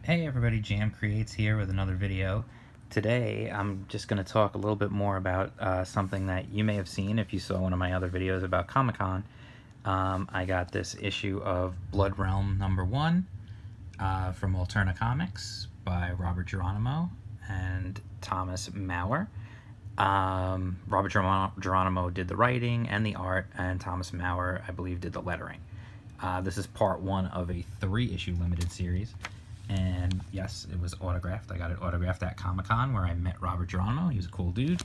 Hey everybody, Jam Creates here with another video. Today I'm just going to talk a little bit more about something that you may have seen if you saw one of my other videos about Comic-Con. I got this issue of Blood Realm #1 from Alterna Comics by Robert Geronimo and Thomas Maurer. Robert Geronimo did the writing and the art, and Thomas Maurer, I believe, did the lettering. This is part 1 of a 3-issue limited series. And yes, it was autographed. I got it autographed at Comic-Con where I met Robert Geronimo. He was a cool dude.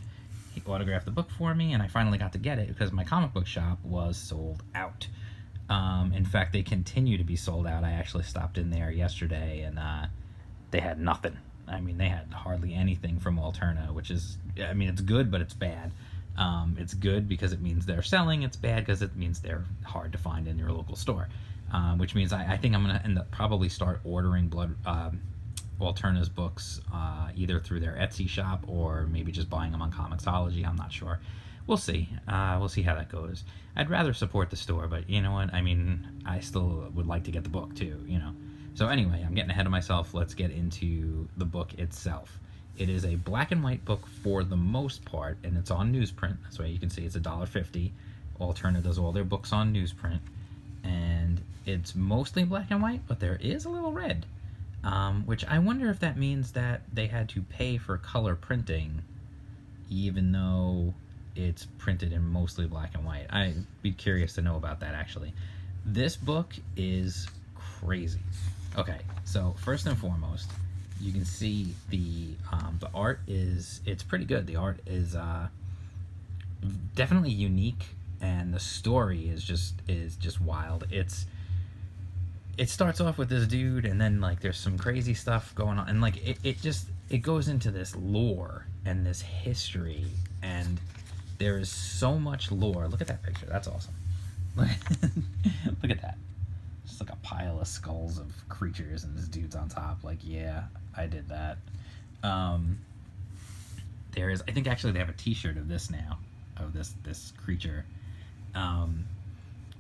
He autographed the book for me, and I finally got to get it because my comic book shop was sold out. In fact, they continue to be sold out. I actually stopped in there yesterday, and they had nothing. I mean, they had hardly anything from Alterna, which is, I mean, it's good, but it's bad. It's good because it means they're selling. It's bad because it means they're hard to find in your local store. Which means I think I'm going to end up probably start ordering Alterna's books either through their Etsy shop or maybe just buying them on Comixology. I'm not sure. We'll see. We'll see how that goes. I'd rather support the store, but you know what? I mean, I still would like to get the book too, you know. So anyway, I'm getting ahead of myself. Let's get into the book itself. It is a black and white book for the most part, and it's on newsprint. That's why you can see it's $1.50. Alterna does all their books on newsprint. And it's mostly black and white, but there is a little red, which I wonder if that means that they had to pay for color printing, even though it's printed in mostly black and white. I'd be curious to know about that, actually. This book is crazy. Okay, so first and foremost, you can see the art it's pretty good. The art is definitely unique, and the story is just wild. It starts off with this dude, and then like there's some crazy stuff going on, and like it goes into this lore and this history, and there is so much lore. Look at that picture. That's awesome. Look at that. Just like a pile of skulls of creatures, and this dude's on top. Like, yeah, I did that. There is, I think actually they have a t-shirt of this now, of this creature.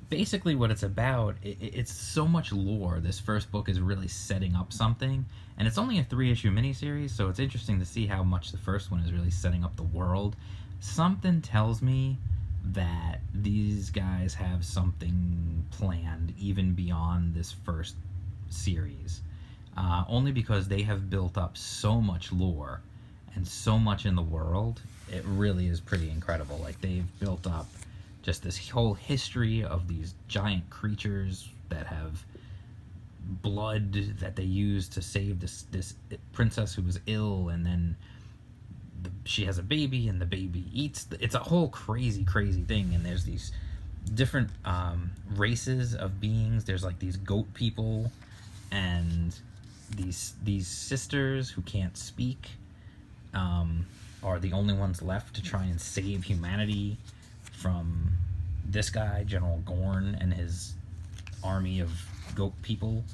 Basically what it's about, it's so much lore. This first book is really setting up something, and it's only a 3-issue miniseries, so it's interesting to see how much the first one is really setting up the world. Something tells me that these guys have something planned even beyond this first series, only because they have built up so much lore and so much in the world. It really is pretty incredible. Like, they've built up just this whole history of these giant creatures that have blood that they use to save this princess who was ill, and then she has a baby, and the baby eats it's a whole crazy thing. And there's these different races of beings. There's like these goat people, and these sisters who can't speak are the only ones left to try and save humanity from this guy, General Gorn, and his army of goat people.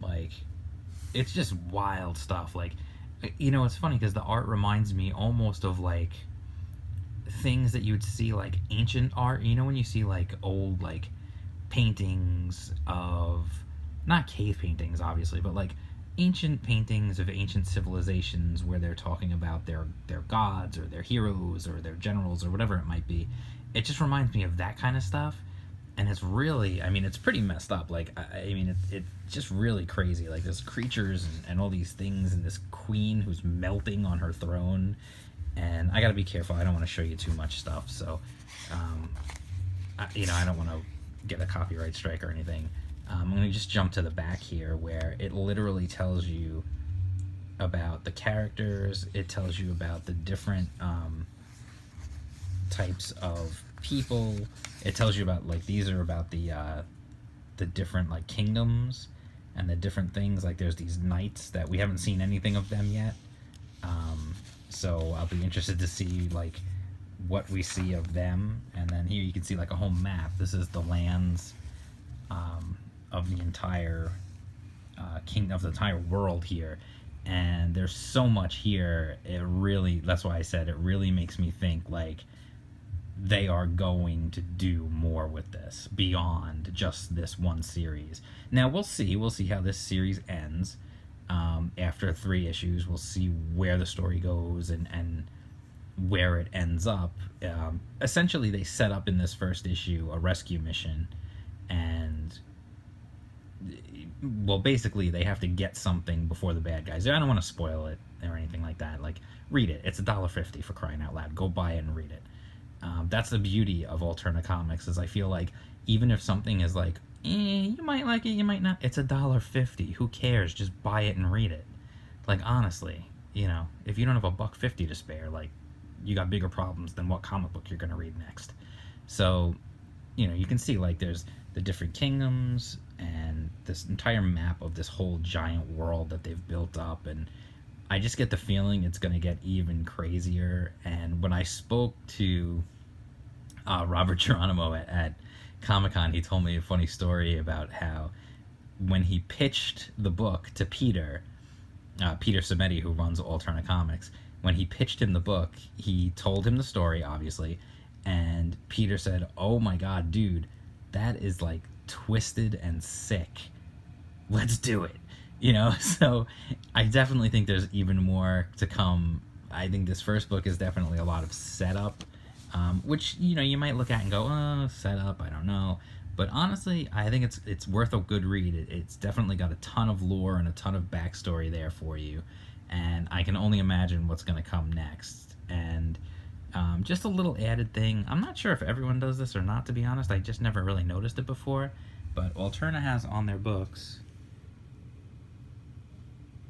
Like, it's just wild stuff. Like, you know, it's funny because the art reminds me almost of like things that you would see like ancient art. You know, when you see like old like paintings of, not cave paintings obviously, but like ancient paintings of ancient civilizations where they're talking about their gods or their heroes or their generals or whatever it might be. It just reminds me of that kind of stuff, and it's really, I mean, it's pretty messed up. Like, I mean, it's just really crazy. Like, there's creatures and all these things, and this queen who's melting on her throne, and I gotta be careful. I don't want to show you too much stuff, so you know, I don't want to get a copyright strike or anything. I'm going to just jump to the back here where it literally tells you about the characters. It tells you about the different types of people. It tells you about, like, these are about the different, like, kingdoms and the different things. Like, there's these knights that we haven't seen anything of them yet. So I'll be interested to see, like, what we see of them. And then here you can see, like, a whole map. This is the lands of the entire kingdom, of the entire world here, and there's so much here. It really, that's why I said it really makes me think like they are going to do more with this beyond just this one series. Now we'll see. We'll see how this series ends. After 3 issues, we'll see where the story goes and where it ends up. Essentially, they set up in this first issue a rescue mission, and well, basically they have to get something before the bad guys. I don't want to spoil it or anything like that. Like, read it. It's $1.50 for crying out loud. Go buy it and read it. That's the beauty of Alterna Comics, is I feel like even if something is like, you might like it, you might not, it's $1.50. Who cares? Just buy it and read it. Like, honestly, you know, if you don't have $1.50 to spare, like, you got bigger problems than what comic book you're going to read next. So, you know, you can see, like, there's the different kingdoms and this entire map of this whole giant world that they've built up, and I just get the feeling it's going to get even crazier. And when I spoke to Robert Geronimo at Comic-Con, he told me a funny story about how when he pitched the book to Peter Simeti, who runs Alterna Comics, when he pitched him the book, he told him the story, obviously, and Peter said, "Oh my god, dude, that is like twisted and sick. Let's do it." You know, so I definitely think there's even more to come. I think this first book is definitely a lot of setup, which, you know, you might look at and go, "Oh, setup, I don't know." But honestly, I think it's worth a good read. It's definitely got a ton of lore and a ton of backstory there for you, and I can only imagine what's going to come next. And just a little added thing, I'm not sure if everyone does this or not, to be honest. I just never really noticed it before, but Alterna has on their books,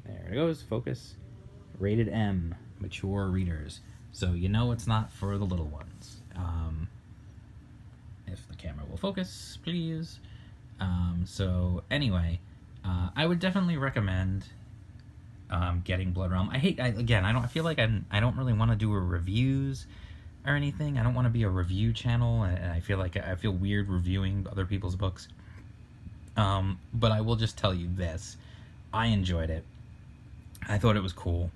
there it goes, focus, rated M, mature readers. So you know it's not for the little ones. If the camera will focus, please. So anyway, I would definitely recommend getting Blood Realm. I feel like I don't really want to do a reviews or anything. I don't want to be a review channel, and I feel weird reviewing other people's books. But I will just tell you this: I enjoyed it. I thought it was cool.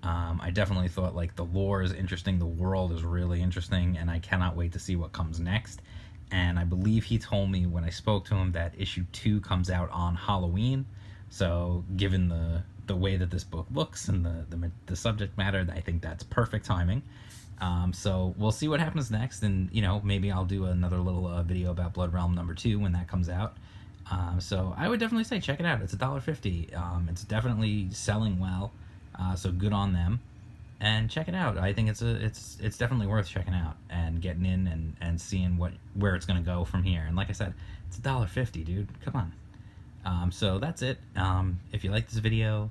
I definitely thought, like, the lore is interesting, the world is really interesting, and I cannot wait to see what comes next. And I believe he told me when I spoke to him that issue 2 comes out on Halloween. So given the way that this book looks and the subject matter, I think that's perfect timing. So we'll see what happens next, and, you know, maybe I'll do another little video about Blood Realm number 2 when that comes out. So I would definitely say check it out. It's $1.50. It's definitely selling well, so good on them. And check it out. I think it's definitely worth checking out and getting in and seeing where it's gonna go from here. And like I said, it's $1.50, dude. Come on. So that's it. If you like this video,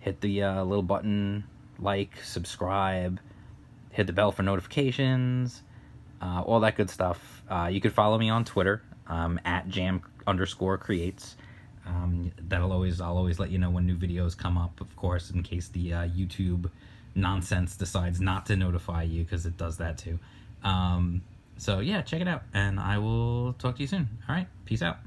hit the little button, like, subscribe, hit the bell for notifications, all that good stuff. You could follow me on Twitter, at jam_creates. I'll always let you know when new videos come up, of course, in case the YouTube nonsense decides not to notify you, because it does that too. So yeah, check it out, and I will talk to you soon. All right, peace out.